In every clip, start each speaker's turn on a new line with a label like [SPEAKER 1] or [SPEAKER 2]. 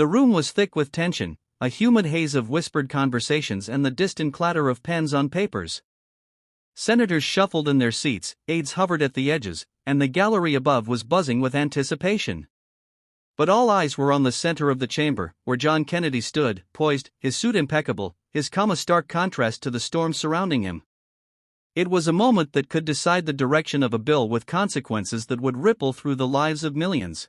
[SPEAKER 1] The room was thick with tension, a humid haze of whispered conversations and the distant clatter of pens on papers. Senators shuffled in their seats, aides hovered at the edges, and the gallery above was buzzing with anticipation. But all eyes were on the center of the chamber, where John Kennedy stood, poised, his suit impeccable, his calm a stark contrast to the storm surrounding him. It was a moment that could decide the direction of a bill with consequences that would ripple through the lives of millions.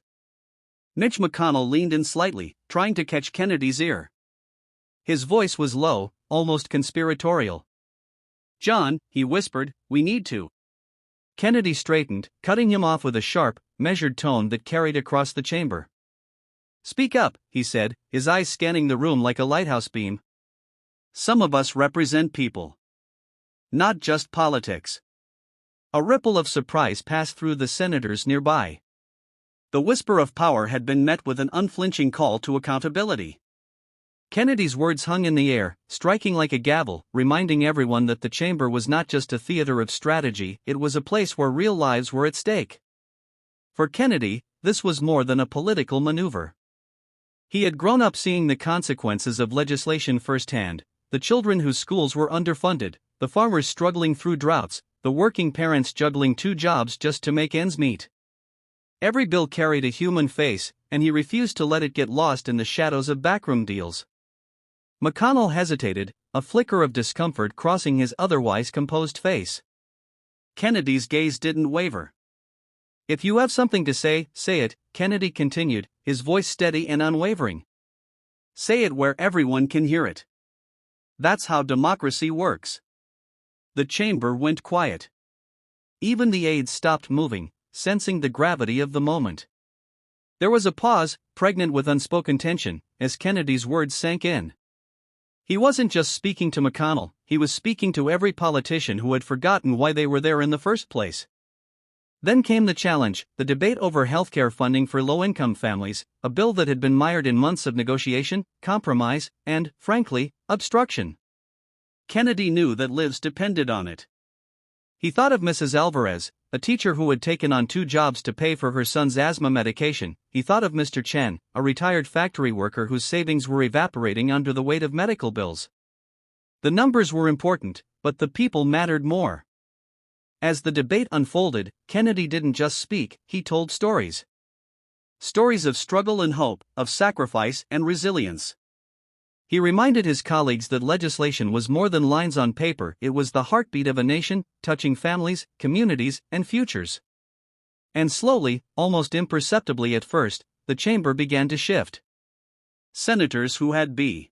[SPEAKER 1] Mitch McConnell leaned in slightly, trying to catch Kennedy's ear. His voice was low, almost conspiratorial. "John," he whispered, "we need to." Kennedy straightened, cutting him off with a sharp, measured tone that carried across the chamber. "Speak up," he said, his eyes scanning the room like a lighthouse beam. "Some of us represent people. Not just politics." A ripple of surprise passed through the senators nearby. The whisper of power had been met with an unflinching call to accountability. Kennedy's words hung in the air, striking like a gavel, reminding everyone that the chamber was not just a theater of strategy, it was a place where real lives were at stake. For Kennedy, this was more than a political maneuver. He had grown up seeing the consequences of legislation firsthand: the children whose schools were underfunded, the farmers struggling through droughts, the working parents juggling 2 jobs just to make ends meet. Every bill carried a human face, and he refused to let it get lost in the shadows of backroom deals. McConnell hesitated, a flicker of discomfort crossing his otherwise composed face. Kennedy's gaze didn't waver. "If you have something to say, say it," Kennedy continued, his voice steady and unwavering. "Say it where everyone can hear it. That's how democracy works." The chamber went quiet. Even the aides stopped moving, sensing the gravity of the moment. There was a pause, pregnant with unspoken tension, as Kennedy's words sank in. He wasn't just speaking to McConnell, he was speaking to every politician who had forgotten why they were there in the first place. Then came the challenge, the debate over healthcare funding for low-income families, a bill that had been mired in months of negotiation, compromise, and, frankly, obstruction. Kennedy knew that lives depended on it. He thought of Mrs. Alvarez, a teacher who had taken on 2 jobs to pay for her son's asthma medication. He thought of Mr. Chen, a retired factory worker whose savings were evaporating under the weight of medical bills. The numbers were important, but the people mattered more. As the debate unfolded, Kennedy didn't just speak, he told stories. Stories of struggle and hope, of sacrifice and resilience. He reminded his colleagues that legislation was more than lines on paper, it was the heartbeat of a nation, touching families, communities, and futures. And slowly, almost imperceptibly at first, the chamber began to shift. Senators who had B.